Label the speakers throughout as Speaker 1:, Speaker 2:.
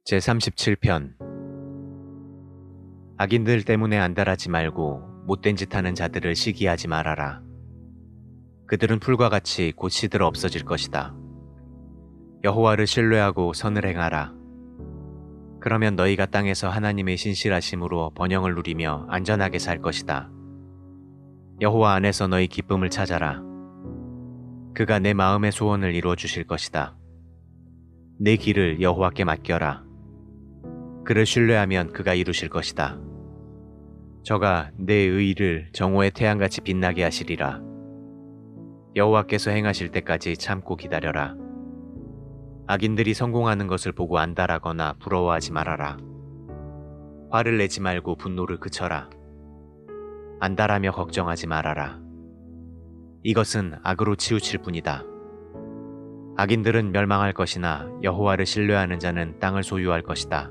Speaker 1: 제37편. 악인들 때문에 안달하지 말고 못된 짓 하는 자들을 시기하지 말아라. 그들은 풀과 같이 곧 시들어 없어질 것이다. 여호와를 신뢰하고 선을 행하라. 그러면 너희가 땅에서 하나님의 신실하심으로 번영을 누리며 안전하게 살 것이다. 여호와 안에서 너희 기쁨을 찾아라. 그가 내 마음의 소원을 이루어 주실 것이다. 내 길을 여호와께 맡겨라. 그를 신뢰하면 그가 이루실 것이다. 저가 내 의를 정오의 태양같이 빛나게 하시리라. 여호와께서 행하실 때까지 참고 기다려라. 악인들이 성공하는 것을 보고 안달하거나 부러워하지 말아라. 화를 내지 말고 분노를 그쳐라. 안달하며 걱정하지 말아라. 이것은 악으로 치우칠 뿐이다. 악인들은 멸망할 것이나 여호와를 신뢰하는 자는 땅을 소유할 것이다.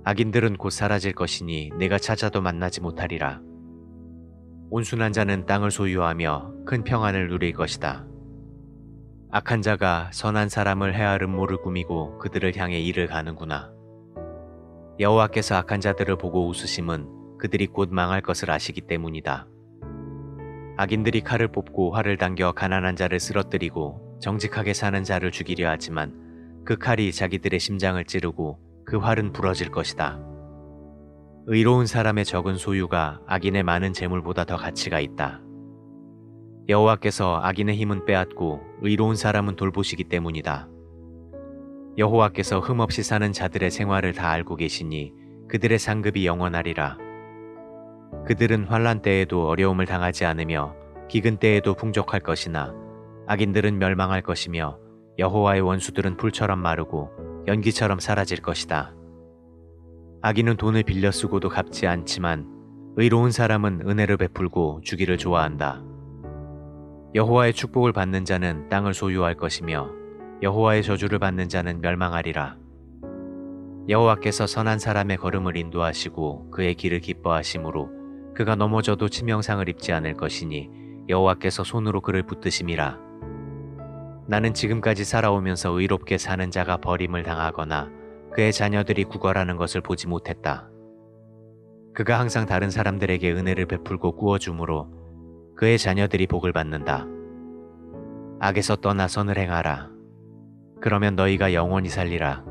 Speaker 1: 악인들은 곧 사라질 것이니 내가 찾아도 만나지 못하리라. 온순한 자는 땅을 소유하며 큰 평안을 누릴 것이다. 악한 자가 선한 사람을 헤아른 모를 꾸미고 그들을 향해 이를 가는구나. 여호와께서 악한 자들을 보고 웃으심은 그들이 곧 망할 것을 아시기 때문이다. 악인들이 칼을 뽑고 활을 당겨 가난한 자를 쓰러뜨리고 정직하게 사는 자를 죽이려 하지만 그 칼이 자기들의 심장을 찌르고 그 활은 부러질 것이다. 의로운 사람의 적은 소유가 악인의 많은 재물보다 더 가치가 있다. 여호와께서 악인의 힘은 빼앗고 의로운 사람은 돌보시기 때문이다. 여호와께서 흠없이 사는 자들의 생활을 다 알고 계시니 그들의 상급이 영원하리라. 그들은 환난 때에도 어려움을 당하지 않으며 기근 때에도 풍족할 것이나 악인들은 멸망할 것이며 여호와의 원수들은 풀처럼 마르고 연기처럼 사라질 것이다. 악인은 돈을 빌려 쓰고도 갚지 않지만 의로운 사람은 은혜를 베풀고 주기를 좋아한다. 여호와의 축복을 받는 자는 땅을 소유할 것이며 여호와의 저주를 받는 자는 멸망하리라. 여호와께서 선한 사람의 걸음을 인도하시고 그의 길을 기뻐하심으로 그가 넘어져도 치명상을 입지 않을 것이니 여호와께서 손으로 그를 붙드심이라. 나는 지금까지 살아오면서 의롭게 사는 자가 버림을 당하거나 그의 자녀들이 구걸하는 것을 보지 못했다. 그가 항상 다른 사람들에게 은혜를 베풀고 구워주므로 그의 자녀들이 복을 받는다. 악에서 떠나 선을 행하라. 그러면 너희가 영원히 살리라.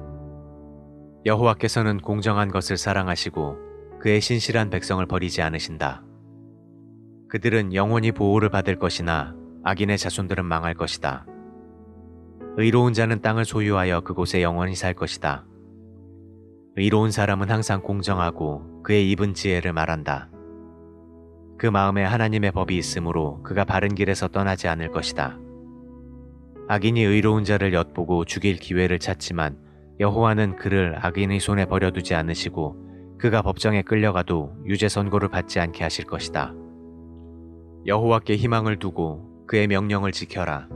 Speaker 1: 여호와께서는 공정한 것을 사랑하시고 그의 신실한 백성을 버리지 않으신다. 그들은 영원히 보호를 받을 것이나 악인의 자손들은 망할 것이다. 의로운 자는 땅을 소유하여 그곳에 영원히 살 것이다. 의로운 사람은 항상 공정하고 그의 입은 지혜를 말한다. 그 마음에 하나님의 법이 있으므로 그가 바른 길에서 떠나지 않을 것이다. 악인이 의로운 자를 엿보고 죽일 기회를 찾지만 여호와는 그를 악인의 손에 버려두지 않으시고 그가 법정에 끌려가도 유죄 선고를 받지 않게 하실 것이다. 여호와께 희망을 두고 그의 명령을 지켜라.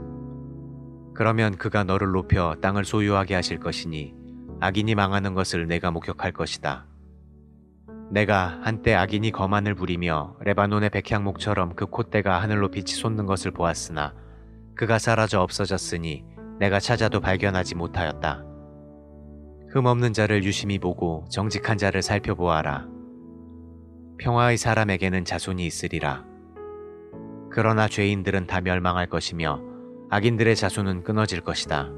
Speaker 1: 그러면 그가 너를 높여 땅을 소유하게 하실 것이니 악인이 망하는 것을 내가 목격할 것이다. 내가 한때 악인이 거만을 부리며 레바논의 백향목처럼 그 콧대가 하늘로 빛이 솟는 것을 보았으나 그가 사라져 없어졌으니 내가 찾아도 발견하지 못하였다. 흠없는 자를 유심히 보고 정직한 자를 살펴보아라. 평화의 사람에게는 자손이 있으리라. 그러나 죄인들은 다 멸망할 것이며 악인들의 자손은 끊어질 것이다.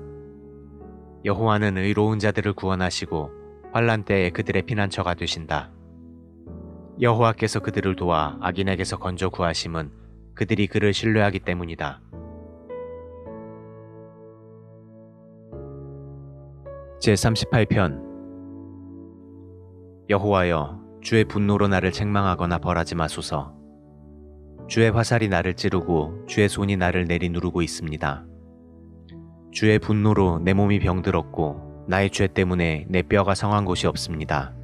Speaker 1: 여호와는 의로운 자들을 구원하시고 환난 때에 그들의 피난처가 되신다. 여호와께서 그들을 도와 악인에게서 건져 구하심은 그들이 그를 신뢰하기 때문이다. 제38편. 여호와여, 주의 분노로 나를 책망하거나 벌하지 마소서. 주의 화살이 나를 찌르고 주의 손이 나를 내리누르고 있습니다. 주의 분노로 내 몸이 병들었고 나의 죄 때문에 내 뼈가 성한 곳이 없습니다.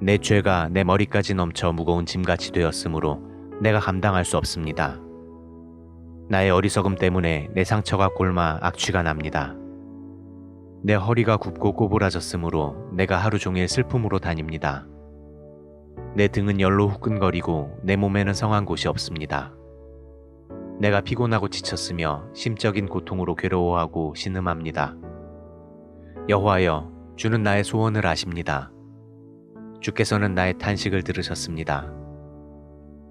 Speaker 1: 내 죄가 내 머리까지 넘쳐 무거운 짐같이 되었으므로 내가 감당할 수 없습니다. 나의 어리석음 때문에 내 상처가 곪아 악취가 납니다. 내 허리가 굽고 꼬부라졌으므로 내가 하루 종일 슬픔으로 다닙니다. 내 등은 열로 후끈거리고 내 몸에는 성한 곳이 없습니다. 내가 피곤하고 지쳤으며 심적인 고통으로 괴로워하고 신음합니다. 여호와여, 주는 나의 소원을 아십니다. 주께서는 나의 탄식을 들으셨습니다.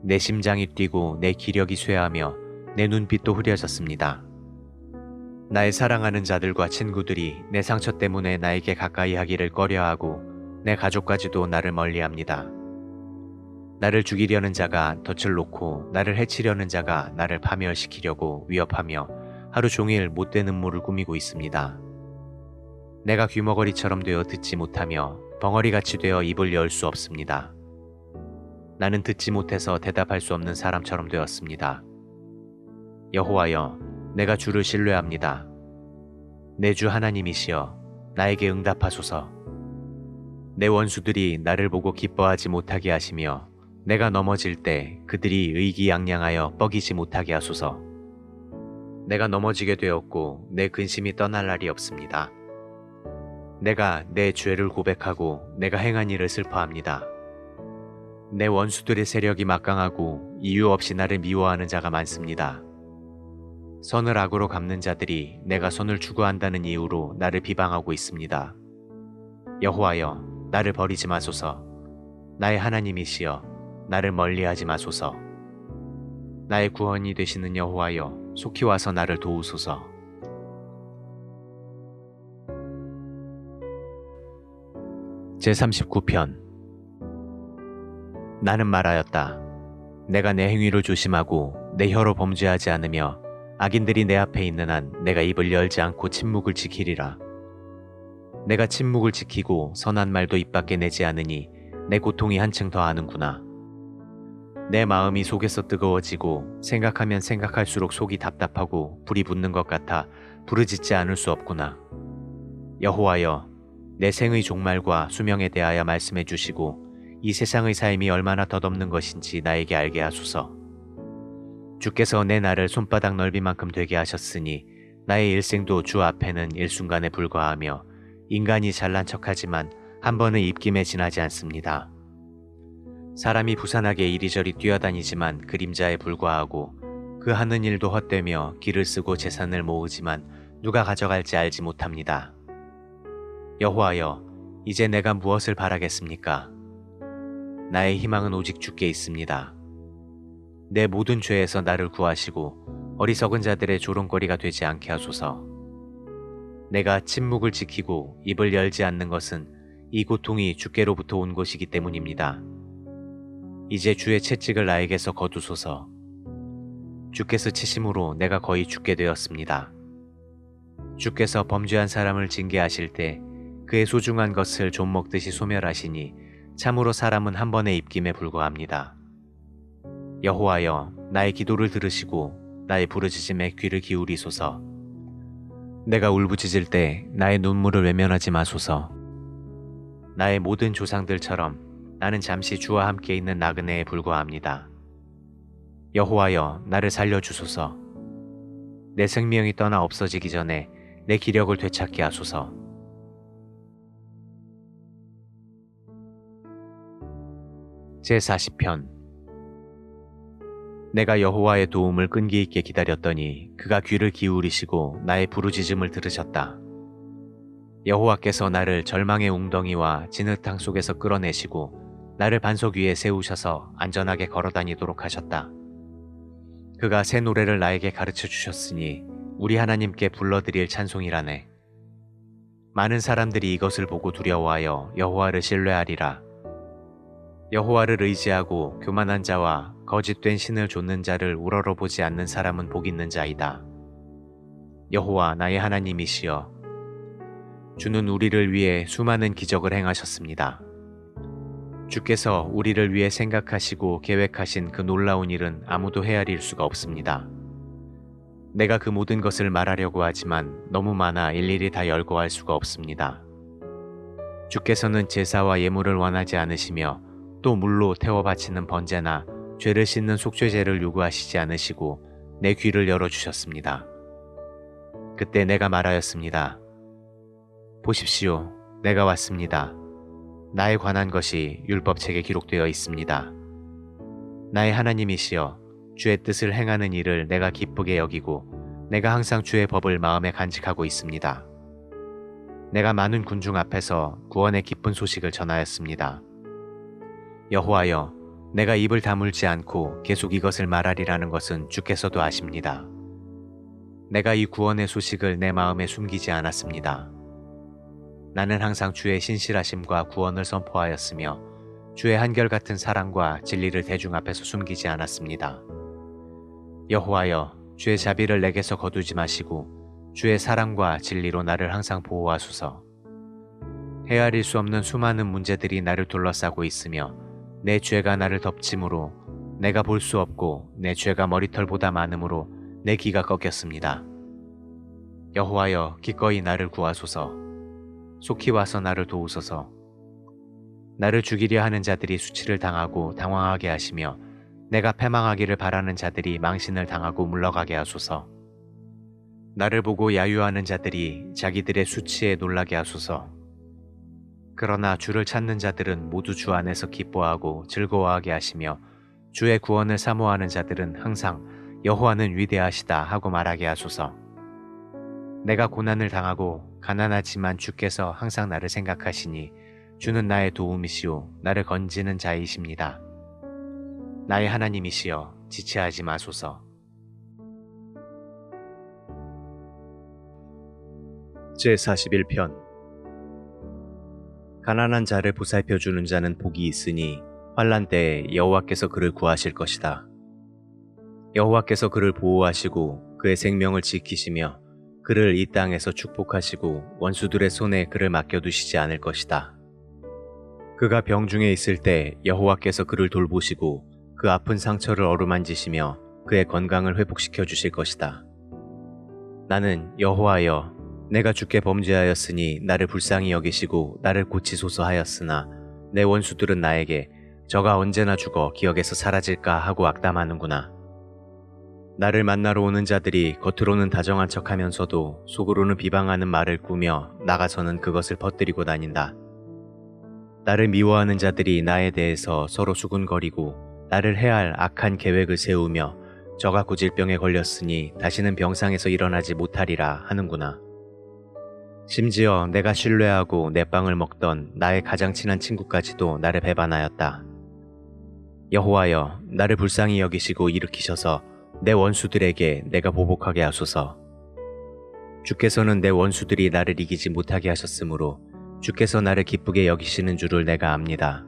Speaker 1: 내 심장이 뛰고 내 기력이 쇠하며 내 눈빛도 흐려졌습니다. 나의 사랑하는 자들과 친구들이 내 상처 때문에 나에게 가까이 하기를 꺼려하고 내 가족까지도 나를 멀리합니다. 나를 죽이려는 자가 덫을 놓고 나를 해치려는 자가 나를 파멸시키려고 위협하며 하루 종일 못된 음모를 꾸미고 있습니다. 내가 귀머거리처럼 되어 듣지 못하며 벙어리같이 되어 입을 열 수 없습니다. 나는 듣지 못해서 대답할 수 없는 사람처럼 되었습니다. 여호와여, 내가 주를 신뢰합니다. 내 주 하나님이시여, 나에게 응답하소서. 내 원수들이 나를 보고 기뻐하지 못하게 하시며 내가 넘어질 때 그들이 의기양양하여 뻐기지 못하게 하소서. 내가 넘어지게 되었고 내 근심이 떠날 날이 없습니다. 내가 내 죄를 고백하고 내가 행한 일을 슬퍼합니다. 내 원수들의 세력이 막강하고 이유 없이 나를 미워하는 자가 많습니다. 선을 악으로 갚는 자들이 내가 선을 추구한다는 이유로 나를 비방하고 있습니다. 여호와여, 나를 버리지 마소서. 나의 하나님이시여, 나를 멀리하지 마소서. 나의 구원이 되시는 여호와여, 속히 와서 나를 도우소서. 제39편. 나는 말하였다. 내가 내 행위를 조심하고 내 혀로 범죄하지 않으며 악인들이 내 앞에 있는 한 내가 입을 열지 않고 침묵을 지키리라. 내가 침묵을 지키고 선한 말도 입 밖에 내지 않으니 내 고통이 한층 더하는구나. 내 마음이 속에서 뜨거워지고 생각하면 생각할수록 속이 답답하고 불이 붙는 것 같아 부르짖지 않을 수 없구나. 여호와여, 내 생의 종말과 수명에 대하여 말씀해 주시고 이 세상의 삶이 얼마나 덧없는 것인지 나에게 알게 하소서. 주께서 내 날을 손바닥 넓이만큼 되게 하셨으니 나의 일생도 주 앞에는 일순간에 불과하며 인간이 잘난 척하지만 한 번의 입김에 지나지 않습니다. 사람이 부산하게 이리저리 뛰어다니지만 그림자에 불과하고 그 하는 일도 헛되며 길을 쓰고 재산을 모으지만 누가 가져갈지 알지 못합니다. 여호와여, 이제 내가 무엇을 바라겠습니까? 나의 희망은 오직 주께 있습니다. 내 모든 죄에서 나를 구하시고 어리석은 자들의 조롱거리가 되지 않게 하소서. 내가 침묵을 지키고 입을 열지 않는 것은 이 고통이 주께로부터 온 것이기 때문입니다. 이제 주의 채찍을 나에게서 거두소서. 주께서 치심으로 내가 거의 죽게 되었습니다. 주께서 범죄한 사람을 징계하실 때 그의 소중한 것을 좀 먹듯이 소멸하시니 참으로 사람은 한 번의 입김에 불과합니다. 여호와여, 나의 기도를 들으시고 나의 부르짖음에 귀를 기울이소서. 내가 울부짖을 때 나의 눈물을 외면하지 마소서. 나의 모든 조상들처럼 나는 잠시 주와 함께 있는 나그네에 불과합니다. 여호와여, 나를 살려주소서. 내 생명이 떠나 없어지기 전에 내 기력을 되찾게 하소서. 제40편. 내가 여호와의 도움을 끈기 있게 기다렸더니 그가 귀를 기울이시고 나의 부르짖음을 들으셨다. 여호와께서 나를 절망의 웅덩이와 진흙탕 속에서 끌어내시고 나를 반석 위에 세우셔서 안전하게 걸어다니도록 하셨다. 그가 새 노래를 나에게 가르쳐 주셨으니 우리 하나님께 불러드릴 찬송이라네. 많은 사람들이 이것을 보고 두려워하여 여호와를 신뢰하리라. 여호와를 의지하고 교만한 자와 거짓된 신을 좇는 자를 우러러보지 않는 사람은 복 있는 자이다. 여호와 나의 하나님이시여, 주는 우리를 위해 수많은 기적을 행하셨습니다. 주께서 우리를 위해 생각하시고 계획하신 그 놀라운 일은 아무도 헤아릴 수가 없습니다. 내가 그 모든 것을 말하려고 하지만 너무 많아 일일이 다 열거할 수가 없습니다. 주께서는 제사와 예물을 원하지 않으시며 또 물로 태워 바치는 번제나 죄를 씻는 속죄제를 요구하시지 않으시고 내 귀를 열어주셨습니다. 그때 내가 말하였습니다. 보십시오, 내가 왔습니다. 나에 관한 것이 율법책에 기록되어 있습니다. 나의 하나님이시여, 주의 뜻을 행하는 일을 내가 기쁘게 여기고 내가 항상 주의 법을 마음에 간직하고 있습니다. 내가 많은 군중 앞에서 구원의 기쁜 소식을 전하였습니다. 여호와여, 내가 입을 다물지 않고 계속 이것을 말하리라는 것은 주께서도 아십니다. 내가 이 구원의 소식을 내 마음에 숨기지 않았습니다. 나는 항상 주의 신실하심과 구원을 선포하였으며 주의 한결같은 사랑과 진리를 대중 앞에서 숨기지 않았습니다. 여호와여, 주의 자비를 내게서 거두지 마시고 주의 사랑과 진리로 나를 항상 보호하소서. 헤아릴 수 없는 수많은 문제들이 나를 둘러싸고 있으며 내 죄가 나를 덮침으로 내가 볼 수 없고 내 죄가 머리털보다 많음으로 내 귀가 꺾였습니다. 여호와여, 기꺼이 나를 구하소서. 속히 와서 나를 도우소서. 나를 죽이려 하는 자들이 수치를 당하고 당황하게 하시며 내가 패망하기를 바라는 자들이 망신을 당하고 물러가게 하소서. 나를 보고 야유하는 자들이 자기들의 수치에 놀라게 하소서. 그러나 주를 찾는 자들은 모두 주 안에서 기뻐하고 즐거워하게 하시며 주의 구원을 사모하는 자들은 항상 여호와는 위대하시다 하고 말하게 하소서. 내가 고난을 당하고 가난하지만 주께서 항상 나를 생각하시니 주는 나의 도움이시오 나를 건지는 자이십니다. 나의 하나님이시여 지체하지 마소서. 제41편. 가난한 자를 보살펴주는 자는 복이 있으니 환난 때에 여호와께서 그를 구하실 것이다. 여호와께서 그를 보호하시고 그의 생명을 지키시며 그를 이 땅에서 축복하시고 원수들의 손에 그를 맡겨두시지 않을 것이다. 그가 병중에 있을 때 여호와께서 그를 돌보시고 그 아픈 상처를 어루만지시며 그의 건강을 회복시켜 주실 것이다. 나는 여호와여, 내가 주께 범죄하였으니 나를 불쌍히 여기시고 나를 고치소서 하였으나 내 원수들은 나에게 저가 언제나 죽어 기억에서 사라질까 하고 악담하는구나. 나를 만나러 오는 자들이 겉으로는 다정한 척하면서도 속으로는 비방하는 말을 꾸며 나가서는 그것을 퍼뜨리고 다닌다. 나를 미워하는 자들이 나에 대해서 서로 수군거리고 나를 해할 악한 계획을 세우며 저가 고질병에 걸렸으니 다시는 병상에서 일어나지 못하리라 하는구나. 심지어 내가 신뢰하고 내 빵을 먹던 나의 가장 친한 친구까지도 나를 배반하였다. 여호와여, 나를 불쌍히 여기시고 일으키셔서 내 원수들에게 내가 보복하게 하소서. 주께서는 내 원수들이 나를 이기지 못하게 하셨으므로 주께서 나를 기쁘게 여기시는 줄을 내가 압니다.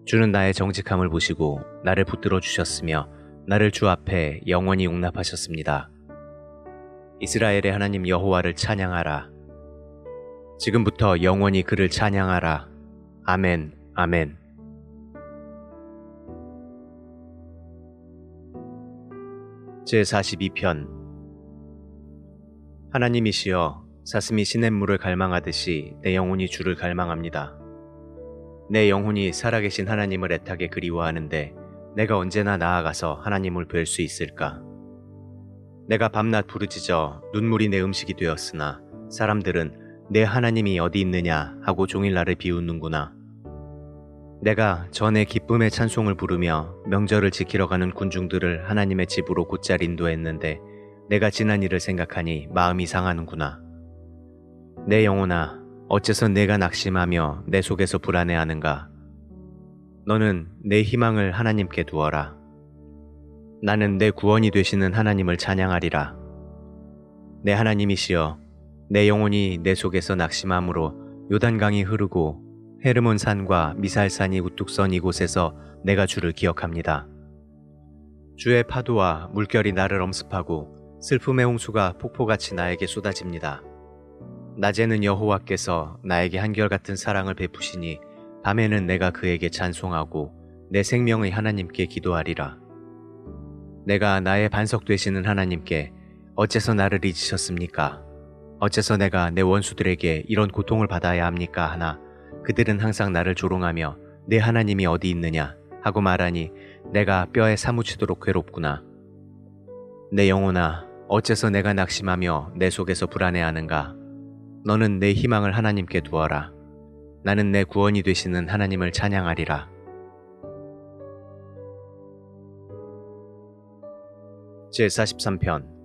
Speaker 1: 주는 나의 정직함을 보시고 나를 붙들어 주셨으며 나를 주 앞에 영원히 용납하셨습니다. 이스라엘의 하나님 여호와를 찬양하라. 지금부터 영원히 그를 찬양하라. 아멘, 아멘. 제42편. 하나님이시여, 사슴이 시냇물을 갈망하듯이 내 영혼이 주를 갈망합니다. 내 영혼이 살아계신 하나님을 애타게 그리워하는데 내가 언제나 나아가서 하나님을 뵐 수 있을까? 내가 밤낮 부르짖어 눈물이 내 음식이 되었으나 사람들은 내 하나님이 어디 있느냐 하고 종일 나를 비웃는구나. 내가 전에 기쁨의 찬송을 부르며 명절을 지키러 가는 군중들을 하나님의 집으로 곧잘 인도했는데 내가 지난 일을 생각하니 마음이 상하는구나. 내 영혼아, 어째서 내가 낙심하며 내 속에서 불안해하는가? 너는 내 희망을 하나님께 두어라. 나는 내 구원이 되시는 하나님을 찬양하리라. 내 하나님이시여, 내 영혼이 내 속에서 낙심함으로 요단강이 흐르고 헤르몬 산과 미살산이 우뚝 선 이곳에서 내가 주를 기억합니다. 주의 파도와 물결이 나를 엄습하고 슬픔의 홍수가 폭포같이 나에게 쏟아집니다. 낮에는 여호와께서 나에게 한결같은 사랑을 베푸시니 밤에는 내가 그에게 찬송하고 내 생명의 하나님께 기도하리라. 내가 나의 반석 되시는 하나님께 어째서 나를 잊으셨습니까? 어째서 내가 내 원수들에게 이런 고통을 받아야 합니까? 하나 그들은 항상 나를 조롱하며 내 하나님이 어디 있느냐 하고 말하니 내가 뼈에 사무치도록 괴롭구나. 내 영혼아, 어째서 내가 낙심하며 내 속에서 불안해하는가? 너는 내 희망을 하나님께 두어라. 나는 내 구원이 되시는 하나님을 찬양하리라. 제43편.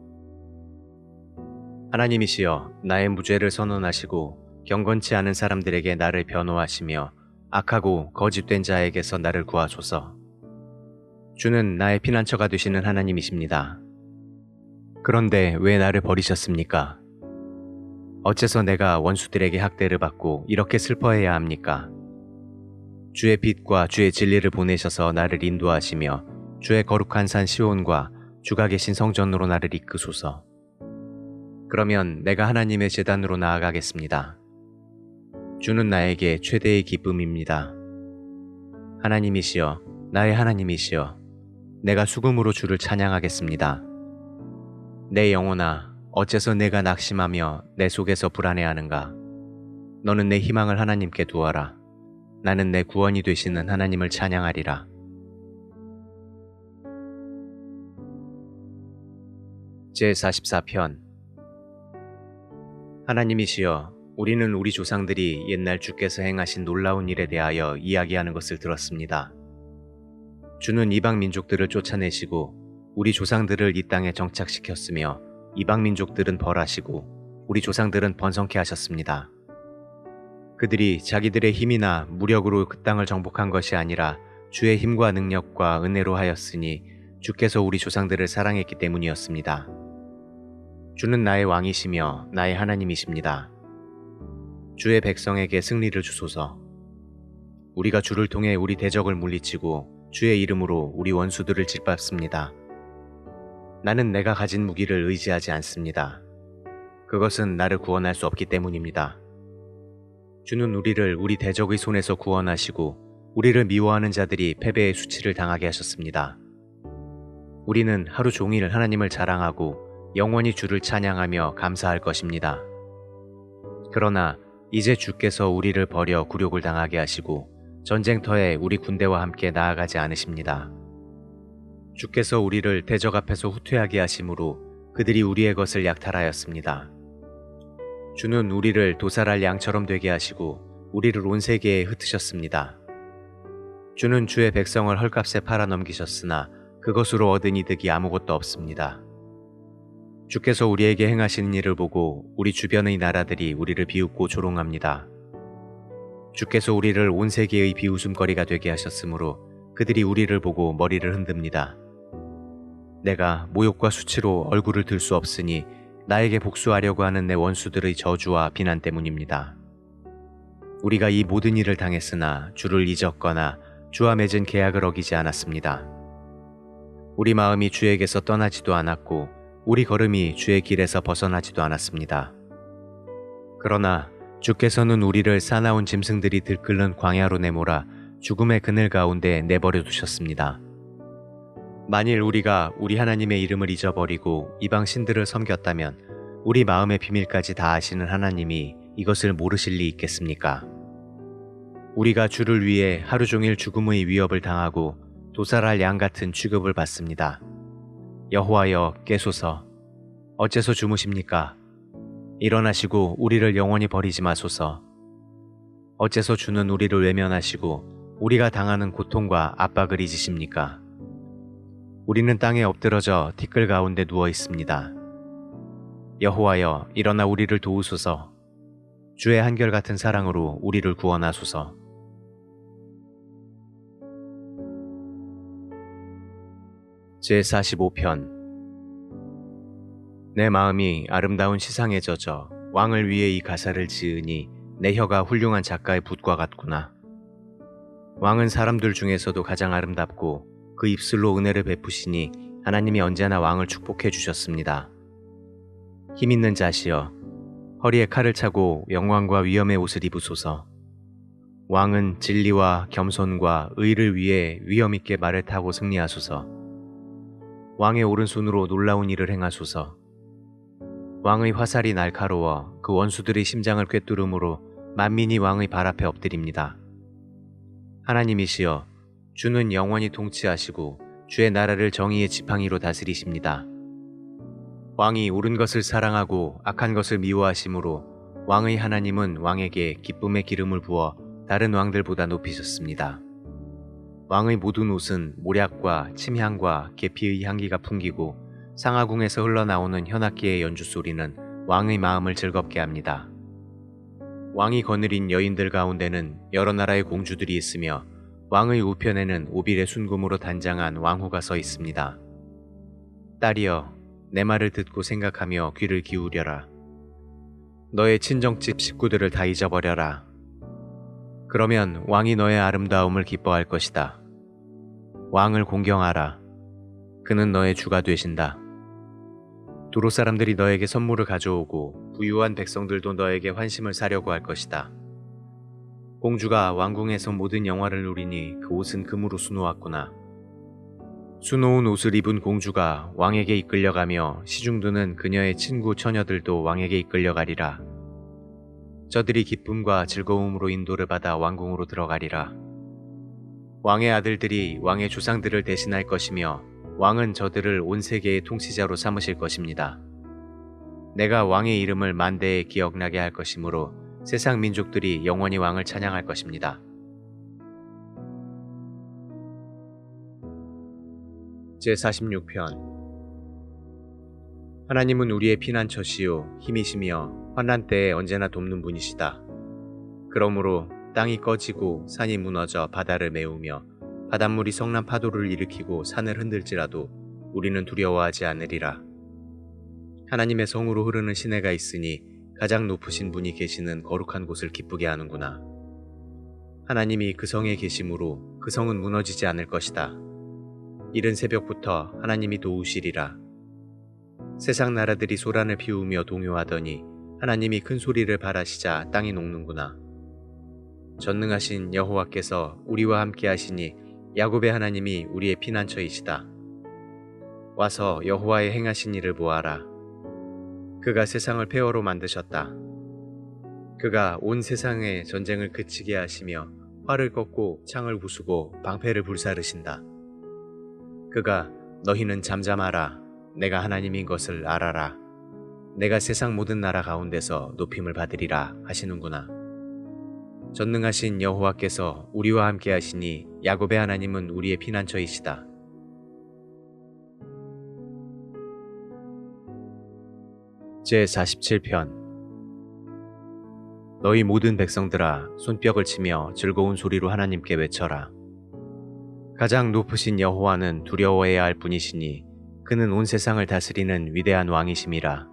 Speaker 1: 하나님이시여, 나의 무죄를 선언하시고 경건치 않은 사람들에게 나를 변호하시며 악하고 거짓된 자에게서 나를 구하소서. 주는 나의 피난처가 되시는 하나님이십니다. 그런데 왜 나를 버리셨습니까? 어째서 내가 원수들에게 학대를 받고 이렇게 슬퍼해야 합니까? 주의 빛과 주의 진리를 보내셔서 나를 인도하시며 주의 거룩한 산 시온과 주가 계신 성전으로 나를 이끄소서. 그러면 내가 하나님의 제단으로 나아가겠습니다. 주는 나에게 최대의 기쁨입니다. 하나님이시여, 나의 하나님이시여, 내가 수금으로 주를 찬양하겠습니다. 내 영혼아, 어째서 내가 낙심하며 내 속에서 불안해하는가? 너는 내 희망을 하나님께 두어라. 나는 내 구원이 되시는 하나님을 찬양하리라. 제44편. 하나님이시여, 우리는 우리 조상들이 옛날 주께서 행하신 놀라운 일에 대하여 이야기하는 것을 들었습니다. 주는 이방 민족들을 쫓아내시고 우리 조상들을 이 땅에 정착시켰으며 이방 민족들은 벌하시고 우리 조상들은 번성케 하셨습니다. 그들이 자기들의 힘이나 무력으로 그 땅을 정복한 것이 아니라 주의 힘과 능력과 은혜로 하였으니 주께서 우리 조상들을 사랑했기 때문이었습니다. 주는 나의 왕이시며 나의 하나님이십니다. 주의 백성에게 승리를 주소서. 우리가 주를 통해 우리 대적을 물리치고 주의 이름으로 우리 원수들을 짓밟습니다. 나는 내가 가진 무기를 의지하지 않습니다. 그것은 나를 구원할 수 없기 때문입니다. 주는 우리를 우리 대적의 손에서 구원하시고 우리를 미워하는 자들이 패배의 수치를 당하게 하셨습니다. 우리는 하루 종일 하나님을 자랑하고 영원히 주를 찬양하며 감사할 것입니다. 그러나 이제 주께서 우리를 버려 굴욕을 당하게 하시고 전쟁터에 우리 군대와 함께 나아가지 않으십니다. 주께서 우리를 대적 앞에서 후퇴하게 하심으로 그들이 우리의 것을 약탈하였습니다. 주는 우리를 도살할 양처럼 되게 하시고 우리를 온 세계에 흩으셨습니다. 주는 주의 백성을 헐값에 팔아 넘기셨으나 그것으로 얻은 이득이 아무것도 없습니다. 주께서 우리에게 행하시는 일을 보고 우리 주변의 나라들이 우리를 비웃고 조롱합니다. 주께서 우리를 온 세계의 비웃음거리가 되게 하셨으므로 그들이 우리를 보고 머리를 흔듭니다. 내가 모욕과 수치로 얼굴을 들 수 없으니 나에게 복수하려고 하는 내 원수들의 저주와 비난 때문입니다. 우리가 이 모든 일을 당했으나 주를 잊었거나 주와 맺은 계약을 어기지 않았습니다. 우리 마음이 주에게서 떠나지도 않았고 우리 걸음이 주의 길에서 벗어나지도 않았습니다. 그러나 주께서는 우리를 사나운 짐승들이 들끓는 광야로 내몰아 죽음의 그늘 가운데 내버려 두셨습니다. 만일 우리가 우리 하나님의 이름을 잊어버리고 이방 신들을 섬겼다면 우리 마음의 비밀까지 다 아시는 하나님이 이것을 모르실 리 있겠습니까? 우리가 주를 위해 하루 종일 죽음의 위협을 당하고 도살할 양 같은 취급을 받습니다. 여호와여, 깨소서. 어째서 주무십니까? 일어나시고 우리를 영원히 버리지 마소서. 어째서 주는 우리를 외면하시고 우리가 당하는 고통과 압박을 잊으십니까? 우리는 땅에 엎드러져 티끌 가운데 누워 있습니다. 여호와여, 일어나 우리를 도우소서. 주의 한결같은 사랑으로 우리를 구원하소서. 제45편. 내 마음이 아름다운 시상에 젖어 왕을 위해 이 가사를 지으니 내 혀가 훌륭한 작가의 붓과 같구나. 왕은 사람들 중에서도 가장 아름답고 그 입술로 은혜를 베푸시니 하나님이 언제나 왕을 축복해 주셨습니다. 힘있는 자시여, 허리에 칼을 차고 영광과 위엄의 옷을 입으소서. 왕은 진리와 겸손과 의를 위해 위엄있게 말을 타고 승리하소서. 왕의 오른손으로 놀라운 일을 행하소서. 왕의 화살이 날카로워 그 원수들의 심장을 꿰뚫음으로 만민이 왕의 발 앞에 엎드립니다. 하나님이시여, 주는 영원히 통치하시고 주의 나라를 정의의 지팡이로 다스리십니다. 왕이 옳은 것을 사랑하고 악한 것을 미워하심으로 왕의 하나님은 왕에게 기쁨의 기름을 부어 다른 왕들보다 높이셨습니다. 왕의 모든 옷은 모략과 침향과 계피의 향기가 풍기고 상하궁에서 흘러나오는 현악기의 연주 소리는 왕의 마음을 즐겁게 합니다. 왕이 거느린 여인들 가운데는 여러 나라의 공주들이 있으며 왕의 우편에는 오빌의 순금으로 단장한 왕후가 서 있습니다. 딸이여, 내 말을 듣고 생각하며 귀를 기울여라. 너의 친정집 식구들을 다 잊어버려라. 그러면 왕이 너의 아름다움을 기뻐할 것이다. 왕을 공경하라. 그는 너의 주가 되신다. 두로 사람들이 너에게 선물을 가져오고 부유한 백성들도 너에게 환심을 사려고 할 것이다. 공주가 왕궁에서 모든 영화를 누리니 그 옷은 금으로 수놓았구나. 수놓은 옷을 입은 공주가 왕에게 이끌려가며 시중드는 그녀의 친구 처녀들도 왕에게 이끌려가리라. 저들이 기쁨과 즐거움으로 인도를 받아 왕궁으로 들어가리라. 왕의 아들들이 왕의 조상들을 대신할 것이며 왕은 저들을 온 세계의 통치자로 삼으실 것입니다. 내가 왕의 이름을 만대에 기억나게 할 것이므로 세상 민족들이 영원히 왕을 찬양할 것입니다. 제46편. 하나님은 우리의 피난처시요 힘이시며 환난 때에 언제나 돕는 분이시다. 그러므로 땅이 꺼지고 산이 무너져 바다를 메우며 바닷물이 성난 파도를 일으키고 산을 흔들지라도 우리는 두려워하지 않으리라. 하나님의 성으로 흐르는 시내가 있으니 가장 높으신 분이 계시는 거룩한 곳을 기쁘게 하는구나. 하나님이 그 성에 계심으로 그 성은 무너지지 않을 것이다. 이른 새벽부터 하나님이 도우시리라. 세상 나라들이 소란을 피우며 동요하더니 하나님이 큰 소리를 발하시자 땅이 녹는구나. 전능하신 여호와께서 우리와 함께 하시니 야곱의 하나님이 우리의 피난처이시다. 와서 여호와의 행하신 일을 보아라. 그가 세상을 폐허로 만드셨다. 그가 온 세상의 전쟁을 그치게 하시며 활을 꺾고 창을 부수고 방패를 불사르신다. 그가 너희는 잠잠하라. 내가 하나님인 것을 알아라. 내가 세상 모든 나라 가운데서 높임을 받으리라 하시는구나. 전능하신 여호와께서 우리와 함께 하시니 야곱의 하나님은 우리의 피난처이시다. 제47편. 너희 모든 백성들아 손뼉을 치며 즐거운 소리로 하나님께 외쳐라. 가장 높으신 여호와는 두려워해야 할 분이시니 그는 온 세상을 다스리는 위대한 왕이심이라.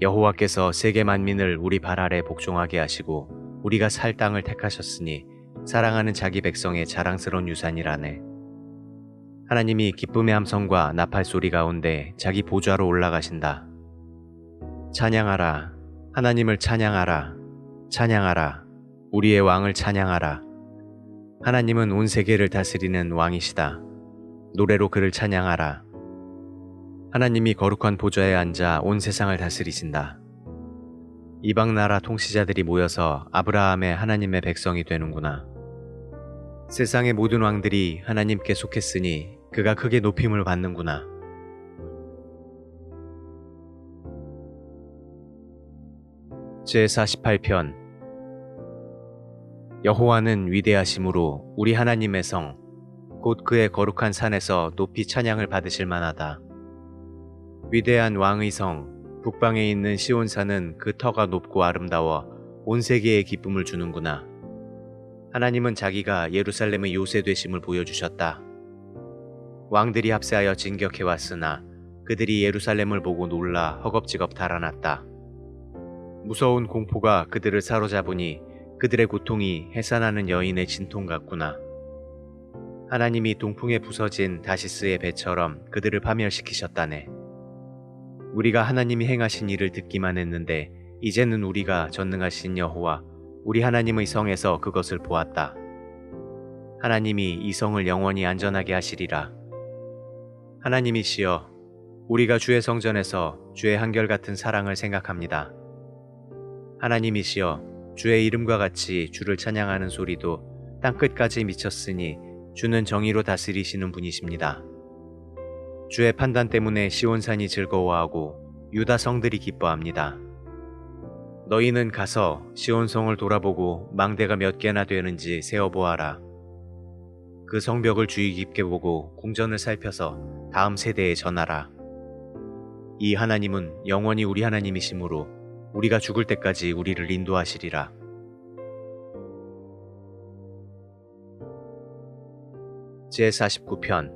Speaker 1: 여호와께서 세계 만민을 우리 발 아래 복종하게 하시고 우리가 살 땅을 택하셨으니 사랑하는 자기 백성의 자랑스러운 유산이라네. 하나님이 기쁨의 함성과 나팔 소리 가운데 자기 보좌로 올라가신다. 찬양하라. 하나님을 찬양하라. 찬양하라. 우리의 왕을 찬양하라. 하나님은 온 세계를 다스리는 왕이시다. 노래로 그를 찬양하라. 하나님이 거룩한 보좌에 앉아 온 세상을 다스리신다. 이방 나라 통치자들이 모여서 아브라함의 하나님의 백성이 되는구나. 세상의 모든 왕들이 하나님께 속했으니 그가 크게 높임을 받는구나. 제48편. 여호와는 위대하심으로 우리 하나님의 성, 곧 그의 거룩한 산에서 높이 찬양을 받으실 만하다. 위대한 왕의 성, 북방에 있는 시온산은 그 터가 높고 아름다워 온 세계에 기쁨을 주는구나. 하나님은 자기가 예루살렘의 요새 되심을 보여주셨다. 왕들이 합세하여 진격해왔으나 그들이 예루살렘을 보고 놀라 허겁지겁 달아났다. 무서운 공포가 그들을 사로잡으니 그들의 고통이 해산하는 여인의 진통 같구나. 하나님이 동풍에 부서진 다시스의 배처럼 그들을 파멸시키셨다네. 우리가 하나님이 행하신 일을 듣기만 했는데 이제는 우리가 전능하신 여호와 우리 하나님의 성에서 그것을 보았다. 하나님이 이 성을 영원히 안전하게 하시리라. 하나님이시여, 우리가 주의 성전에서 주의 한결같은 사랑을 생각합니다. 하나님이시여, 주의 이름과 같이 주를 찬양하는 소리도 땅끝까지 미쳤으니 주는 정의로 다스리시는 분이십니다. 주의 판단 때문에 시온산이 즐거워하고 유다 성들이 기뻐합니다. 너희는 가서 시온성을 돌아보고 망대가 몇 개나 되는지 세어보아라. 그 성벽을 주의 깊게 보고 궁전을 살펴서 다음 세대에 전하라. 이 하나님은 영원히 우리 하나님이시므로 우리가 죽을 때까지 우리를 인도하시리라. 제49편.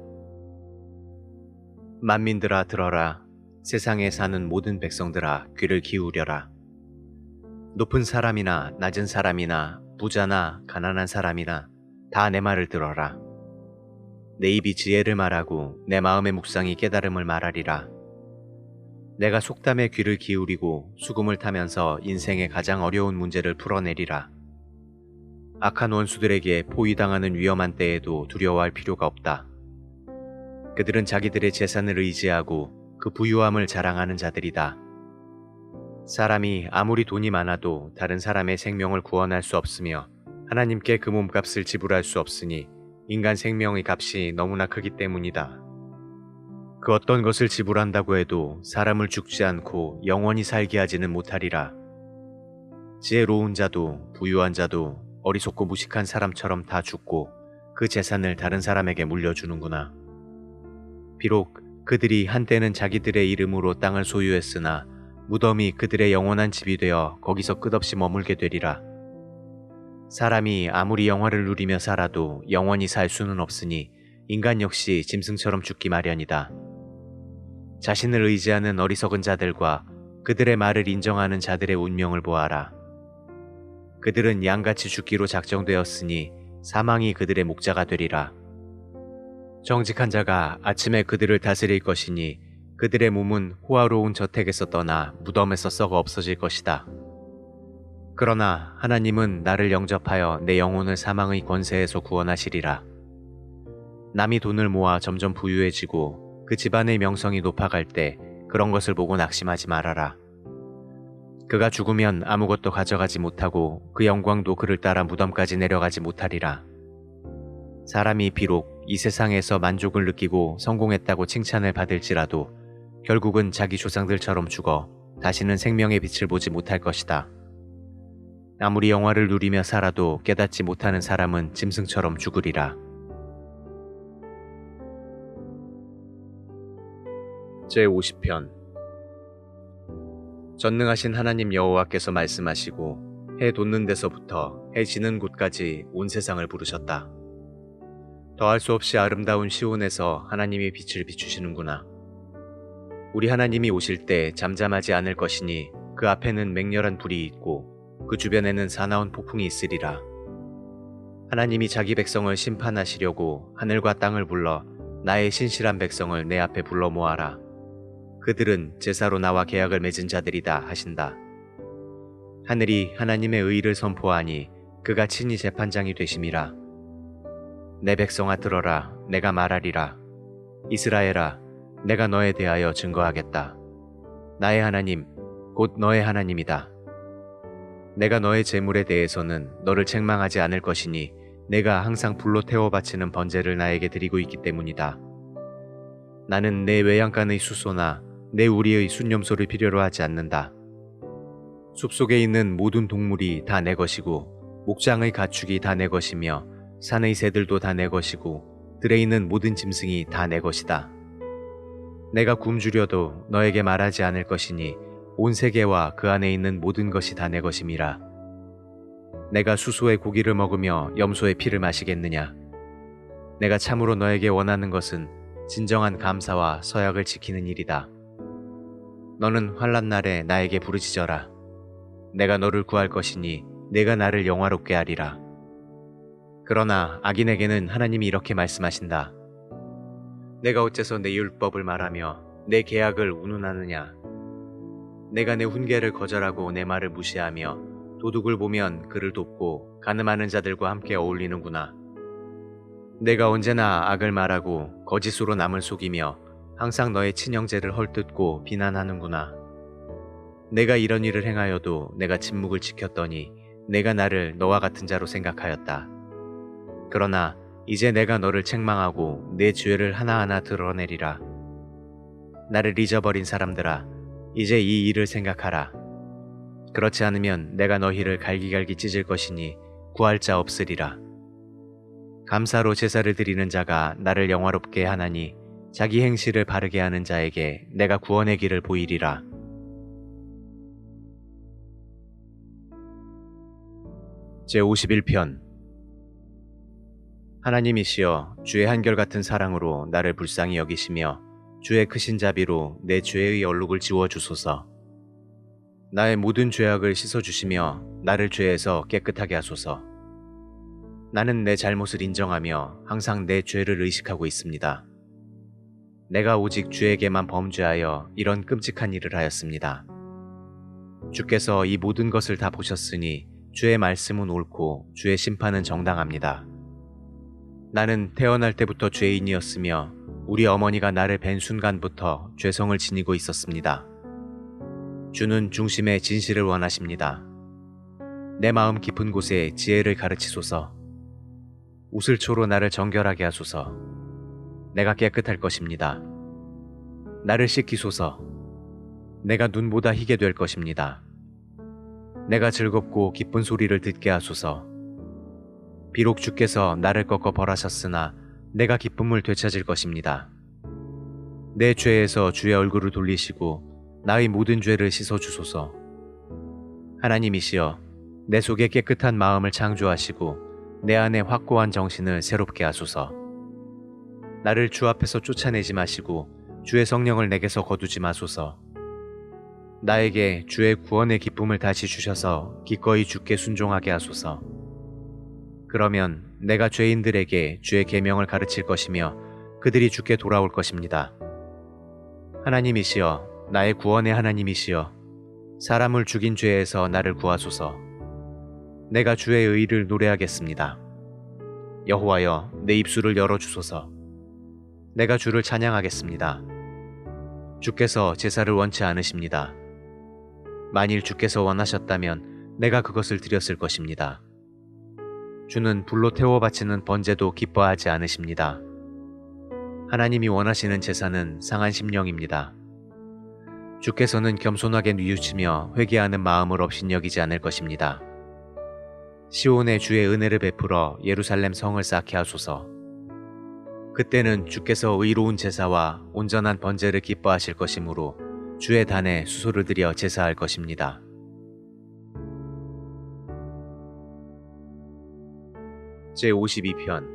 Speaker 1: 만민들아 들어라. 세상에 사는 모든 백성들아 귀를 기울여라. 높은 사람이나 낮은 사람이나 부자나 가난한 사람이나 다 내 말을 들어라. 내 입이 지혜를 말하고 내 마음의 묵상이 깨달음을 말하리라. 내가 속담에 귀를 기울이고 수금을 타면서 인생의 가장 어려운 문제를 풀어내리라. 악한 원수들에게 포위당하는 위험한 때에도 두려워할 필요가 없다. 그들은 자기들의 재산을 의지하고 그 부유함을 자랑하는 자들이다. 사람이 아무리 돈이 많아도 다른 사람의 생명을 구원할 수 없으며 하나님께 그 몸값을 지불할 수 없으니 인간 생명의 값이 너무나 크기 때문이다. 그 어떤 것을 지불한다고 해도 사람을 죽지 않고 영원히 살게 하지는 못하리라. 지혜로운 자도 부유한 자도 어리석고 무식한 사람처럼 다 죽고 그 재산을 다른 사람에게 물려주는구나. 비록 그들이 한때는 자기들의 이름으로 땅을 소유했으나 무덤이 그들의 영원한 집이 되어 거기서 끝없이 머물게 되리라. 사람이 아무리 영화를 누리며 살아도 영원히 살 수는 없으니 인간 역시 짐승처럼 죽기 마련이다. 자신을 의지하는 어리석은 자들과 그들의 말을 인정하는 자들의 운명을 보아라. 그들은 양같이 죽기로 작정되었으니 사망이 그들의 목자가 되리라. 정직한 자가 아침에 그들을 다스릴 것이니 그들의 몸은 호화로운 저택에서 떠나 무덤에서 썩어 없어질 것이다. 그러나 하나님은 나를 영접하여 내 영혼을 사망의 권세에서 구원하시리라. 남이 돈을 모아 점점 부유해지고 그 집안의 명성이 높아갈 때 그런 것을 보고 낙심하지 말아라. 그가 죽으면 아무것도 가져가지 못하고 그 영광도 그를 따라 무덤까지 내려가지 못하리라. 사람이 비록 이 세상에서 만족을 느끼고 성공했다고 칭찬을 받을지라도 결국은 자기 조상들처럼 죽어 다시는 생명의 빛을 보지 못할 것이다. 아무리 영화를 누리며 살아도 깨닫지 못하는 사람은 짐승처럼 죽으리라. 제50편. 전능하신 하나님 여호와께서 말씀하시고 해 돋는 데서부터 해 지는 곳까지 온 세상을 부르셨다. 더할 수 없이 아름다운 시온에서 하나님이 빛을 비추시는구나. 우리 하나님이 오실 때 잠잠하지 않을 것이니 그 앞에는 맹렬한 불이 있고 그 주변에는 사나운 폭풍이 있으리라. 하나님이 자기 백성을 심판하시려고 하늘과 땅을 불러 나의 신실한 백성을 내 앞에 불러 모아라. 그들은 제사로 나와 계약을 맺은 자들이다 하신다. 하늘이 하나님의 의를 선포하니 그가 친히 재판장이 되심이라. 내 백성아 들어라. 내가 말하리라. 이스라엘아, 내가 너에 대하여 증거하겠다. 나의 하나님, 곧 너의 하나님이다. 내가 너의 재물에 대해서는 너를 책망하지 않을 것이니 내가 항상 불로 태워 바치는 번제를 나에게 드리고 있기 때문이다. 나는 내 외양간의 수소나 내 우리의 순념소를 필요로 하지 않는다. 숲속에 있는 모든 동물이 다 내 것이고 목장의 가축이 다 내 것이며 산의 새들도 다 내 것이고 들에 있는 모든 짐승이 다 내 것이다. 내가 굶주려도 너에게 말하지 않을 것이니 온 세계와 그 안에 있는 모든 것이 다 내 것임이라. 내가 수소의 고기를 먹으며 염소의 피를 마시겠느냐? 내가 참으로 너에게 원하는 것은 진정한 감사와 서약을 지키는 일이다. 너는 환난 날에 나에게 부르짖어라. 내가 너를 구할 것이니 내가 나를 영화롭게 하리라. 그러나 악인에게는 하나님이 이렇게 말씀하신다. 내가 어째서 내 율법을 말하며 내 계약을 운운하느냐? 내가 내 훈계를 거절하고 내 말을 무시하며 도둑을 보면 그를 돕고 가늠하는 자들과 함께 어울리는구나. 내가 언제나 악을 말하고 거짓으로 남을 속이며 항상 너의 친형제를 헐뜯고 비난하는구나. 내가 이런 일을 행하여도 내가 침묵을 지켰더니 내가 나를 너와 같은 자로 생각하였다. 그러나 이제 내가 너를 책망하고 내 죄를 하나하나 드러내리라. 나를 잊어버린 사람들아, 이제 이 일을 생각하라. 그렇지 않으면 내가 너희를 갈기갈기 찢을 것이니 구할 자 없으리라. 감사로 제사를 드리는 자가 나를 영화롭게 하나니 자기 행실을 바르게 하는 자에게 내가 구원의 길을 보이리라. 제51편. 하나님이시여, 주의 한결같은 사랑으로 나를 불쌍히 여기시며 주의 크신 자비로 내 죄의 얼룩을 지워주소서. 나의 모든 죄악을 씻어주시며 나를 죄에서 깨끗하게 하소서. 나는 내 잘못을 인정하며 항상 내 죄를 의식하고 있습니다. 내가 오직 주에게만 범죄하여 이런 끔찍한 일을 하였습니다. 주께서 이 모든 것을 다 보셨으니 주의 말씀은 옳고 주의 심판은 정당합니다. 나는 태어날 때부터 죄인이었으며 우리 어머니가 나를 뵌 순간부터 죄성을 지니고 있었습니다. 주는 중심에 진실을 원하십니다. 내 마음 깊은 곳에 지혜를 가르치소서. 우슬초로 나를 정결하게 하소서. 내가 깨끗할 것입니다. 나를 씻기소서. 내가 눈보다 희게 될 것입니다. 내가 즐겁고 기쁜 소리를 듣게 하소서. 비록 주께서 나를 꺾어 벌하셨으나 내가 기쁨을 되찾을 것입니다. 내 죄에서 주의 얼굴을 돌리시고 나의 모든 죄를 씻어주소서. 하나님이시여, 내 속에 깨끗한 마음을 창조하시고 내 안에 확고한 정신을 새롭게 하소서. 나를 주 앞에서 쫓아내지 마시고 주의 성령을 내게서 거두지 마소서. 나에게 주의 구원의 기쁨을 다시 주셔서 기꺼이 주께 순종하게 하소서. 그러면 내가 죄인들에게 주의 계명을 가르칠 것이며 그들이 주께 돌아올 것입니다. 하나님이시여, 나의 구원의 하나님이시여, 사람을 죽인 죄에서 나를 구하소서. 내가 주의 의를 노래하겠습니다. 여호와여, 내 입술을 열어주소서. 내가 주를 찬양하겠습니다. 주께서 제사를 원치 않으십니다. 만일 주께서 원하셨다면 내가 그것을 드렸을 것입니다. 주는 불로 태워 바치는 번제도 기뻐하지 않으십니다. 하나님이 원하시는 제사는 상한 심령입니다. 주께서는 겸손하게 뉘우치며 회개하는 마음을 업신여기지 않을 것입니다. 시온에 주의 은혜를 베풀어 예루살렘 성을 쌓게 하소서. 그때는 주께서 의로운 제사와 온전한 번제를 기뻐하실 것이므로 주의 단에 수소를 들여 제사할 것입니다. 제52편.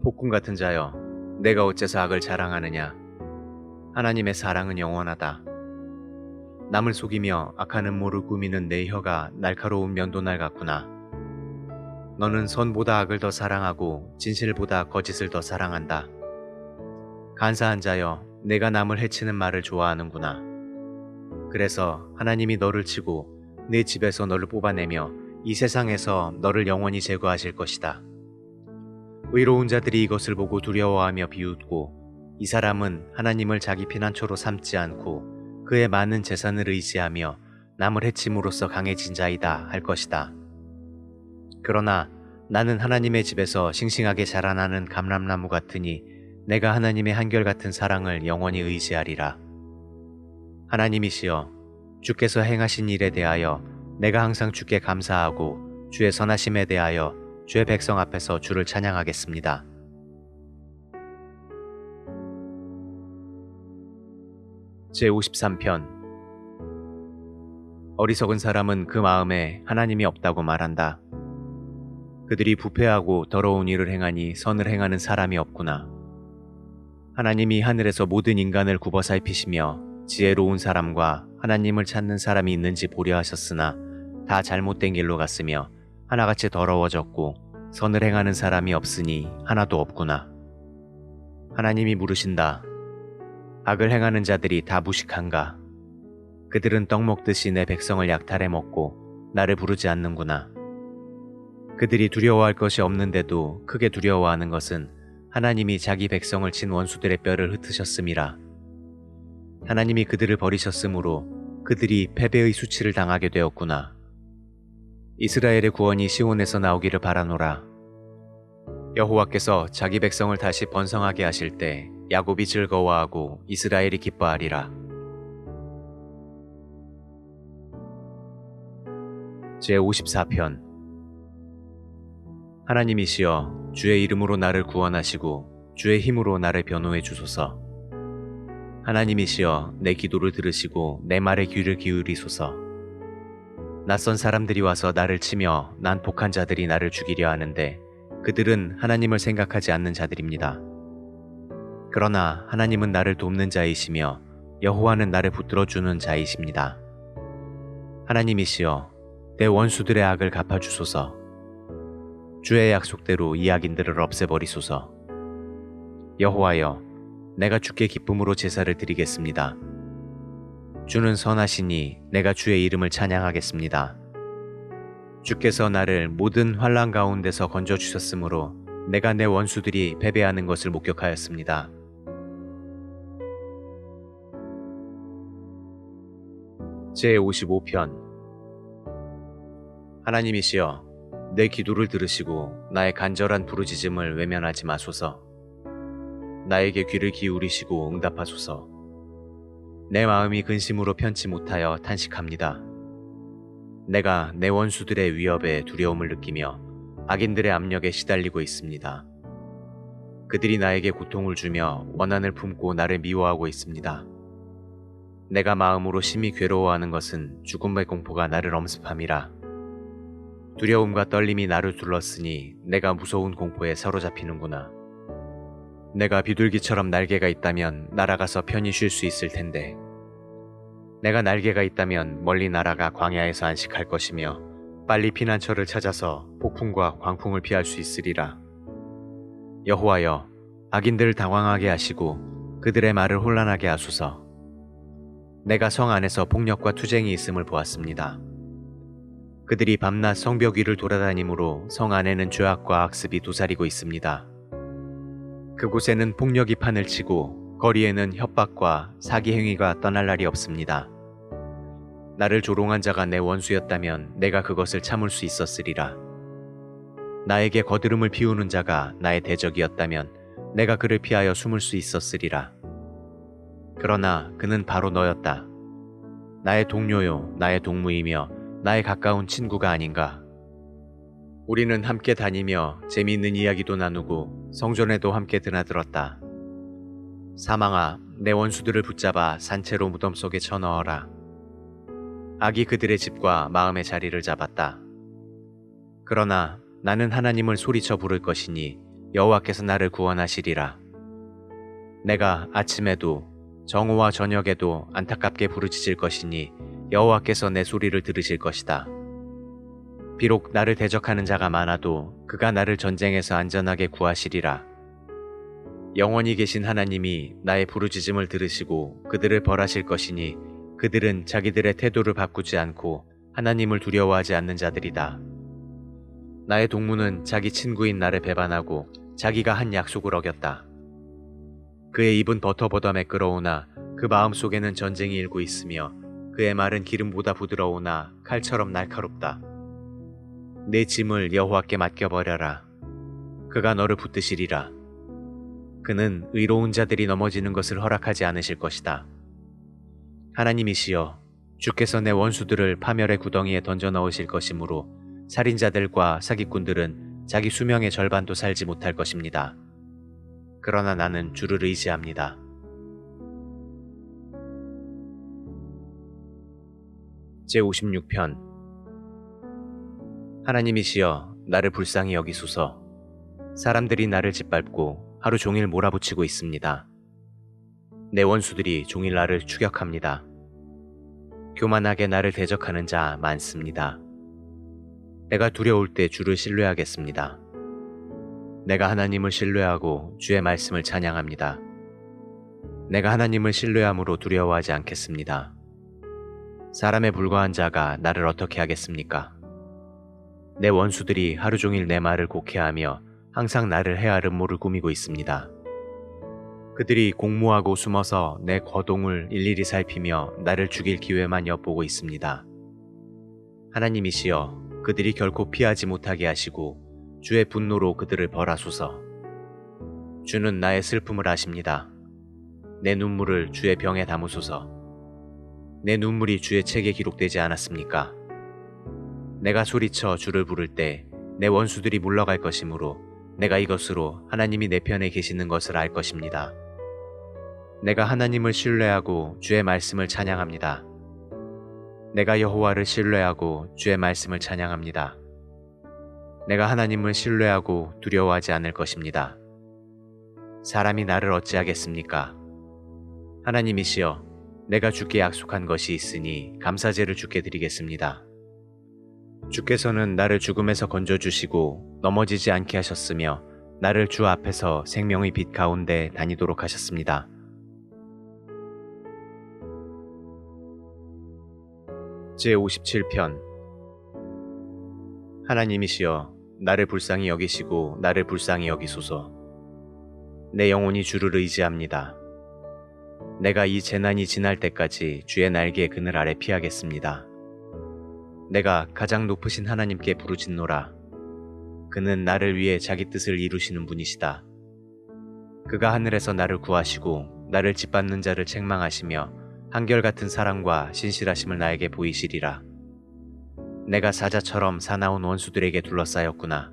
Speaker 1: 폭군 같은 자여, 내가 어째서 악을 자랑하느냐? 하나님의 사랑은 영원하다. 남을 속이며 악한 음모를 꾸미는 내 혀가 날카로운 면도날 같구나. 너는 선보다 악을 더 사랑하고 진실보다 거짓을 더 사랑한다. 간사한 자여, 내가 남을 해치는 말을 좋아하는구나. 그래서 하나님이 너를 치고 네 집에서 너를 뽑아내며 이 세상에서 너를 영원히 제거하실 것이다. 의로운 자들이 이것을 보고 두려워하며 비웃고 이 사람은 하나님을 자기 피난처로 삼지 않고 그의 많은 재산을 의지하며 남을 해침으로써 강해진 자이다 할 것이다. 그러나 나는 하나님의 집에서 싱싱하게 자라나는 감람나무 같으니 내가 하나님의 한결같은 사랑을 영원히 의지하리라. 하나님이시여, 주께서 행하신 일에 대하여 내가 항상 주께 감사하고 주의 선하심에 대하여 주의 백성 앞에서 주를 찬양하겠습니다. 제53편. 어리석은 사람은 그 마음에 하나님이 없다고 말한다. 그들이 부패하고 더러운 일을 행하니 선을 행하는 사람이 없구나. 하나님이 하늘에서 모든 인간을 굽어 살피시며 지혜로운 사람과 하나님을 찾는 사람이 있는지 보려 하셨으나 다 잘못된 길로 갔으며 하나같이 더러워졌고 선을 행하는 사람이 없으니 하나도 없구나. 하나님이 물으신다. 악을 행하는 자들이 다 무식한가? 그들은 떡 먹듯이 내 백성을 약탈해 먹고 나를 부르지 않는구나. 그들이 두려워할 것이 없는데도 크게 두려워하는 것은 하나님이 자기 백성을 친 원수들의 뼈를 흩으셨음이라. 하나님이 그들을 버리셨으므로 그들이 패배의 수치를 당하게 되었구나. 이스라엘의 구원이 시온에서 나오기를 바라노라. 여호와께서 자기 백성을 다시 번성하게 하실 때 야곱이 즐거워하고 이스라엘이 기뻐하리라. 제54편. 하나님이시여, 주의 이름으로 나를 구원하시고 주의 힘으로 나를 변호해 주소서. 하나님이시여 내 기도를 들으시고 내 말에 귀를 기울이소서. 낯선 사람들이 와서 나를 치며 난폭한 자들이 나를 죽이려 하는데 그들은 하나님을 생각하지 않는 자들입니다. 그러나 하나님은 나를 돕는 자이시며 여호와는 나를 붙들어주는 자이십니다. 하나님이시여 내 원수들의 악을 갚아주소서. 주의 약속대로 이 악인들을 없애버리소서. 여호와여 내가 주께 기쁨으로 제사를 드리겠습니다. 주는 선하시니 내가 주의 이름을 찬양하겠습니다. 주께서 나를 모든 환난 가운데서 건져주셨으므로 내가 내 원수들이 패배하는 것을 목격하였습니다. 제55편. 하나님이시여 내 기도를 들으시고 나의 간절한 부르짖음을 외면하지 마소서. 나에게 귀를 기울이시고 응답하소서. 내 마음이 근심으로 편치 못하여 탄식합니다. 내가 내 원수들의 위협에 두려움을 느끼며 악인들의 압력에 시달리고 있습니다. 그들이 나에게 고통을 주며 원한을 품고 나를 미워하고 있습니다. 내가 마음으로 심히 괴로워하는 것은 죽음의 공포가 나를 엄습함이라. 두려움과 떨림이 나를 둘렀으니 내가 무서운 공포에 사로잡히는구나. 내가 비둘기처럼 날개가 있다면 날아가서 편히 쉴 수 있을 텐데 내가 날개가 있다면 멀리 날아가 광야에서 안식할 것이며 빨리 피난처를 찾아서 폭풍과 광풍을 피할 수 있으리라. 여호와여 악인들을 당황하게 하시고 그들의 말을 혼란하게 하소서. 내가 성 안에서 폭력과 투쟁이 있음을 보았습니다. 그들이 밤낮 성벽 위를 돌아다니므로 성 안에는 죄악과 악습이 도사리고 있습니다. 그곳에는 폭력이 판을 치고 거리에는 협박과 사기 행위가 떠날 날이 없습니다. 나를 조롱한 자가 내 원수였다면 내가 그것을 참을 수 있었으리라. 나에게 거드름을 피우는 자가 나의 대적이었다면 내가 그를 피하여 숨을 수 있었으리라. 그러나 그는 바로 너였다. 나의 동료요, 나의 동무이며 나의 가까운 친구가 아닌가. 우리는 함께 다니며 재미있는 이야기도 나누고 성전에도 함께 드나들었다. 사망아, 내 원수들을 붙잡아 산채로 무덤 속에 쳐넣어라. 악이 그들의 집과 마음의 자리를 잡았다. 그러나 나는 하나님을 소리쳐 부를 것이니 여호와께서 나를 구원하시리라. 내가 아침에도 정오와 저녁에도 안타깝게 부르짖을 것이니 여호와께서 내 소리를 들으실 것이다. 비록 나를 대적하는 자가 많아도 그가 나를 전쟁에서 안전하게 구하시리라. 영원히 계신 하나님이 나의 부르짖음을 들으시고 그들을 벌하실 것이니 그들은 자기들의 태도를 바꾸지 않고 하나님을 두려워하지 않는 자들이다. 나의 동무는 자기 친구인 나를 배반하고 자기가 한 약속을 어겼다. 그의 입은 버터보다 매끄러우나 그 마음속에는 전쟁이 일고 있으며 그의 말은 기름보다 부드러우나 칼처럼 날카롭다. 내 짐을 여호와께 맡겨버려라. 그가 너를 붙드시리라. 그는 의로운 자들이 넘어지는 것을 허락하지 않으실 것이다. 하나님이시여, 주께서 내 원수들을 파멸의 구덩이에 던져 넣으실 것이므로 살인자들과 사기꾼들은 자기 수명의 절반도 살지 못할 것입니다. 그러나 나는 주를 의지합니다. 제56편. 하나님이시여 나를 불쌍히 여기소서. 사람들이 나를 짓밟고 하루 종일 몰아붙이고 있습니다. 내 원수들이 종일 나를 추격합니다. 교만하게 나를 대적하는 자 많습니다. 내가 두려울 때 주를 신뢰하겠습니다. 내가 하나님을 신뢰하고 주의 말씀을 찬양합니다. 내가 하나님을 신뢰함으로 두려워하지 않겠습니다. 사람에 불과한 자가 나를 어떻게 하겠습니까? 내 원수들이 하루 종일 내 말을 곡해하며 항상 나를 해할 음모를 꾸미고 있습니다. 그들이 공모하고 숨어서 내 거동을 일일이 살피며 나를 죽일 기회만 엿보고 있습니다. 하나님이시여, 그들이 결코 피하지 못하게 하시고 주의 분노로 그들을 벌하소서. 주는 나의 슬픔을 아십니다. 내 눈물을 주의 병에 담으소서. 내 눈물이 주의 책에 기록되지 않았습니까? 내가 소리쳐 주를 부를 때 내 원수들이 물러갈 것이므로 내가 이것으로 하나님이 내 편에 계시는 것을 알 것입니다. 내가 하나님을 신뢰하고 주의 말씀을 찬양합니다. 내가 여호와를 신뢰하고 주의 말씀을 찬양합니다. 내가 하나님을 신뢰하고 두려워하지 않을 것입니다. 사람이 나를 어찌하겠습니까? 하나님이시여, 내가 주께 약속한 것이 있으니 감사제를 주께 드리겠습니다. 주께서는 나를 죽음에서 건져주시고 넘어지지 않게 하셨으며 나를 주 앞에서 생명의 빛 가운데 다니도록 하셨습니다. 제57편. 하나님이시여, 나를 불쌍히 여기시고 나를 불쌍히 여기소서. 내 영혼이 주를 의지합니다. 내가 이 재난이 지날 때까지 주의 날개의 그늘 아래 피하겠습니다. 내가 가장 높으신 하나님께 부르짖노라. 그는 나를 위해 자기 뜻을 이루시는 분이시다. 그가 하늘에서 나를 구하시고 나를 짓밟는 자를 책망하시며 한결같은 사랑과 신실하심을 나에게 보이시리라. 내가 사자처럼 사나운 원수들에게 둘러싸였구나.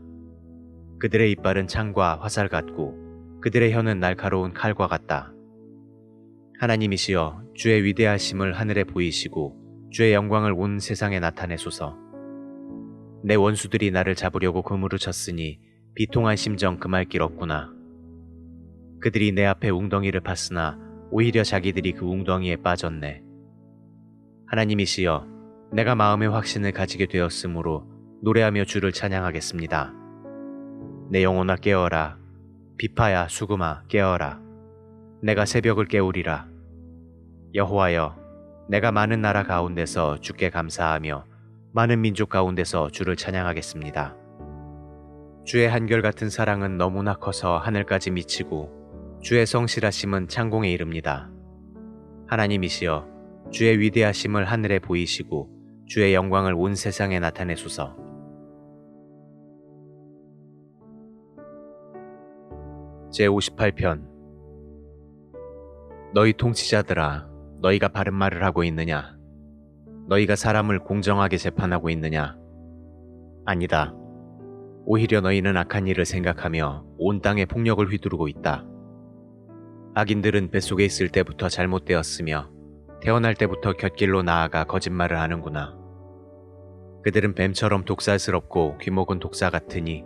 Speaker 1: 그들의 이빨은 창과 화살 같고 그들의 혀는 날카로운 칼과 같다. 하나님이시여, 주의 위대하심을 하늘에 보이시고 주의 영광을 온 세상에 나타내소서. 내 원수들이 나를 잡으려고 그물을 쳤으니 비통한 심정 금할 길 없구나. 그들이 내 앞에 웅덩이를 팠으나 오히려 자기들이 그 웅덩이에 빠졌네. 하나님이시여, 내가 마음의 확신을 가지게 되었으므로 노래하며 주를 찬양하겠습니다. 내 영혼아 깨어라. 비파야 수금아 깨어라. 내가 새벽을 깨우리라. 여호와여, 내가 많은 나라 가운데서 주께 감사하며 많은 민족 가운데서 주를 찬양하겠습니다. 주의 한결같은 사랑은 너무나 커서 하늘까지 미치고 주의 성실하심은 창공에 이릅니다. 하나님이시여, 주의 위대하심을 하늘에 보이시고 주의 영광을 온 세상에 나타내소서. 제58편. 너희 통치자들아, 너희가 바른 말을 하고 있느냐? 너희가 사람을 공정하게 재판하고 있느냐? 아니다. 오히려 너희는 악한 일을 생각하며 온 땅에 폭력을 휘두르고 있다. 악인들은 뱃속에 있을 때부터 잘못되었으며 태어날 때부터 곁길로 나아가 거짓말을 하는구나. 그들은 뱀처럼 독살스럽고 귀먹은 독사 같으니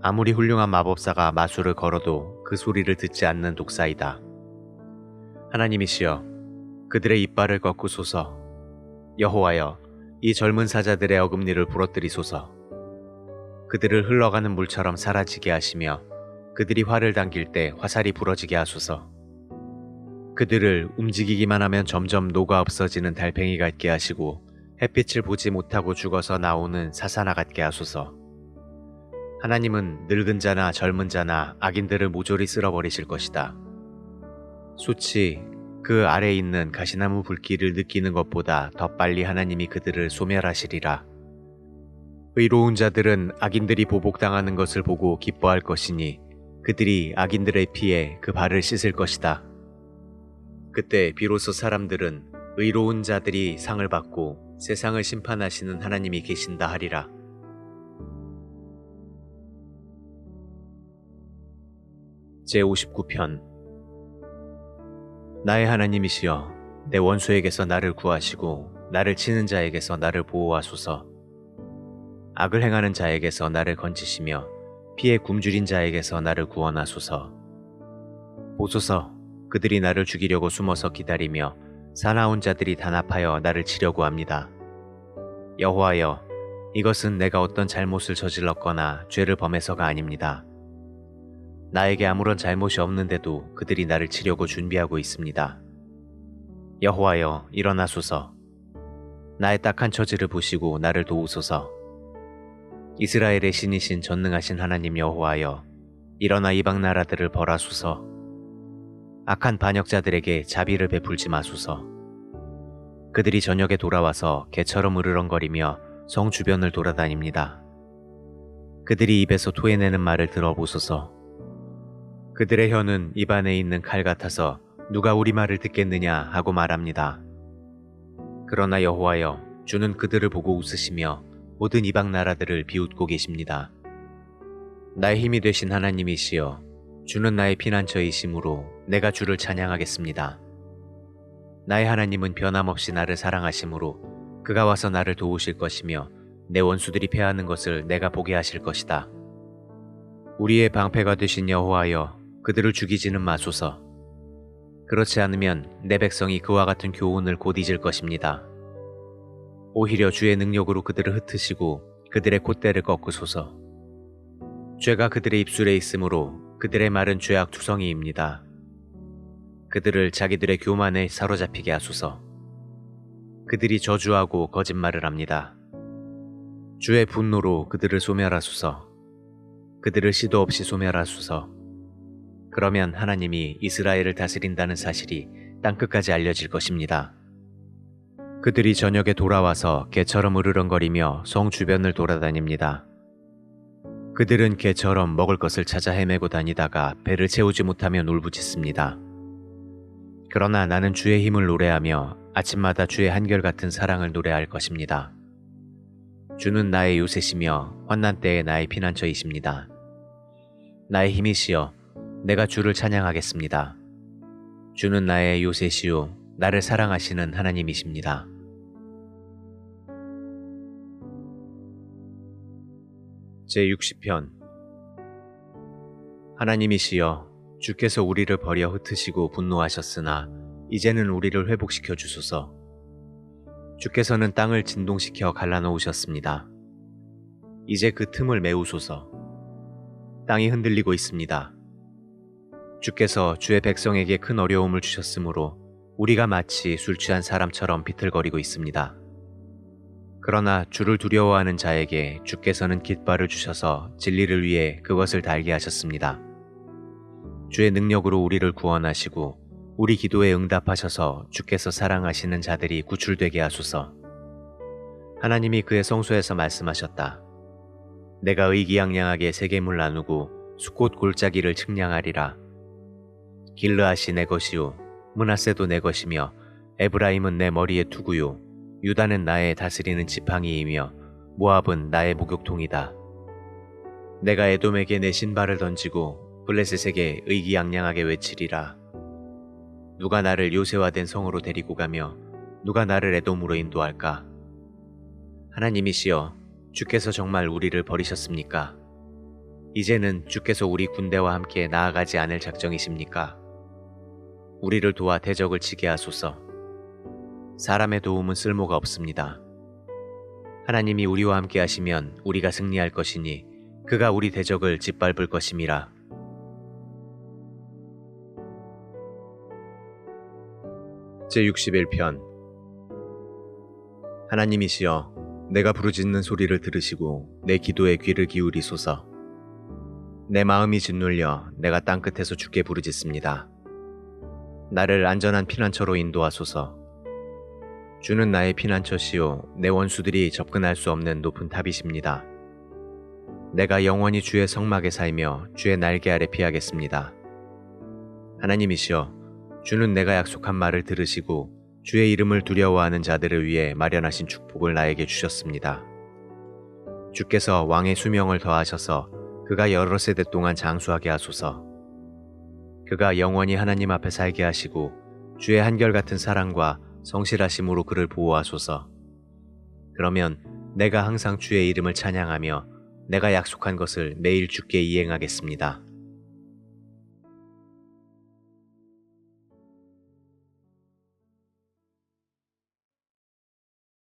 Speaker 1: 아무리 훌륭한 마법사가 마술을 걸어도 그 소리를 듣지 않는 독사이다. 하나님이시여, 그들의 이빨을 꺾으소서. 여호와여, 이 젊은 사자들의 어금니를 부러뜨리소서. 그들을 흘러가는 물처럼 사라지게 하시며 그들이 활을 당길 때 화살이 부러지게 하소서. 그들을 움직이기만 하면 점점 녹아 없어지는 달팽이 같게 하시고 햇빛을 보지 못하고 죽어서 나오는 사사나 같게 하소서. 하나님은 늙은 자나 젊은 자나 악인들을 모조리 쓸어버리실 것이다. 솥이 그 아래에 있는 가시나무 불길을 느끼는 것보다 더 빨리 하나님이 그들을 소멸하시리라. 의로운 자들은 악인들이 보복당하는 것을 보고 기뻐할 것이니 그들이 악인들의 피에 그 발을 씻을 것이다. 그때 비로소 사람들은 의로운 자들이 상을 받고 세상을 심판하시는 하나님이 계신다 하리라. 제59편. 나의 하나님이시여, 내 원수에게서 나를 구하시고 나를 치는 자에게서 나를 보호하소서. 악을 행하는 자에게서 나를 건지시며 피에 굶주린 자에게서 나를 구원하소서. 보소서, 그들이 나를 죽이려고 숨어서 기다리며 사나운 자들이 단합하여 나를 치려고 합니다. 여호와여, 이것은 내가 어떤 잘못을 저질렀거나 죄를 범해서가 아닙니다. 나에게 아무런 잘못이 없는데도 그들이 나를 치려고 준비하고 있습니다. 여호와여, 일어나소서. 나의 딱한 처지를 보시고 나를 도우소서. 이스라엘의 신이신 전능하신 하나님 여호와여, 일어나 이방 나라들을 벌하소서. 악한 반역자들에게 자비를 베풀지 마소서. 그들이 저녁에 돌아와서 개처럼 으르렁거리며 성 주변을 돌아다닙니다. 그들이 입에서 토해내는 말을 들어보소서. 그들의 혀는 입안에 있는 칼 같아서 누가 우리 말을 듣겠느냐 하고 말합니다. 그러나 여호와여, 주는 그들을 보고 웃으시며 모든 이방 나라들을 비웃고 계십니다. 나의 힘이 되신 하나님이시여, 주는 나의 피난처이심으로 내가 주를 찬양하겠습니다. 나의 하나님은 변함없이 나를 사랑하심으로 그가 와서 나를 도우실 것이며 내 원수들이 패하는 것을 내가 보게 하실 것이다. 우리의 방패가 되신 여호와여, 그들을 죽이지는 마소서. 그렇지 않으면 내 백성이 그와 같은 교훈을 곧 잊을 것입니다. 오히려 주의 능력으로 그들을 흩으시고 그들의 콧대를 꺾으소서. 죄가 그들의 입술에 있으므로 그들의 말은 죄악 투성이입니다. 그들을 자기들의 교만에 사로잡히게 하소서. 그들이 저주하고 거짓말을 합니다. 주의 분노로 그들을 소멸하소서. 그들을 시도 없이 소멸하소서. 그러면 하나님이 이스라엘을 다스린다는 사실이 땅끝까지 알려질 것입니다. 그들이 저녁에 돌아와서 개처럼 으르렁거리며 성 주변을 돌아다닙니다. 그들은 개처럼 먹을 것을 찾아 헤매고 다니다가 배를 채우지 못하면 울부짖습니다. 그러나 나는 주의 힘을 노래하며 아침마다 주의 한결같은 사랑을 노래할 것입니다. 주는 나의 요새시며 환난 때에 나의 피난처이십니다. 나의 힘이시여, 내가 주를 찬양하겠습니다. 주는 나의 요새시요, 나를 사랑하시는 하나님이십니다. 제60편. 하나님이시여, 주께서 우리를 버려 흩으시고 분노하셨으나 이제는 우리를 회복시켜 주소서. 주께서는 땅을 진동시켜 갈라놓으셨습니다. 이제 그 틈을 메우소서. 땅이 흔들리고 있습니다. 주께서 주의 백성에게 큰 어려움을 주셨으므로 우리가 마치 술 취한 사람처럼 비틀거리고 있습니다. 그러나 주를 두려워하는 자에게 주께서는 깃발을 주셔서 진리를 위해 그것을 달게 하셨습니다. 주의 능력으로 우리를 구원하시고 우리 기도에 응답하셔서 주께서 사랑하시는 자들이 구출되게 하소서. 하나님이 그의 성소에서 말씀하셨다. 내가 의기양양하게 세겜을 나누고 숫꽃 골짜기를 측량하리라. 길르앗이 내 것이요 므낫세도 내 것이며 에브라임은 내 머리의 투구요 유다는 나의 다스리는 지팡이이며 모압은 나의 목욕통이다. 내가 에돔에게 내 신발을 던지고 블레셋에게 의기양양하게 외치리라. 누가 나를 요새화된 성으로 데리고 가며 누가 나를 에돔으로 인도할까? 하나님이시여, 주께서 정말 우리를 버리셨습니까? 이제는 주께서 우리 군대와 함께 나아가지 않을 작정이십니까? 우리를 도와 대적을 치게 하소서. 사람의 도움은 쓸모가 없습니다. 하나님이 우리와 함께 하시면 우리가 승리할 것이니 그가 우리 대적을 짓밟을 것임이라. 제61편. 하나님이시여, 내가 부르짖는 소리를 들으시고 내 기도에 귀를 기울이소서. 내 마음이 짓눌려 내가 땅끝에서 주께 부르짖습니다. 나를 안전한 피난처로 인도하소서. 주는 나의 피난처시요 내 원수들이 접근할 수 없는 높은 탑이십니다. 내가 영원히 주의 성막에 살며 주의 날개 아래 피하겠습니다. 하나님이시여, 주는 내가 약속한 말을 들으시고 주의 이름을 두려워하는 자들을 위해 마련하신 축복을 나에게 주셨습니다. 주께서 왕의 수명을 더하셔서 그가 여러 세대 동안 장수하게 하소서. 그가 영원히 하나님 앞에 살게 하시고 주의 한결같은 사랑과 성실하심으로 그를 보호하소서. 그러면 내가 항상 주의 이름을 찬양하며 내가 약속한 것을 매일 주께 이행하겠습니다.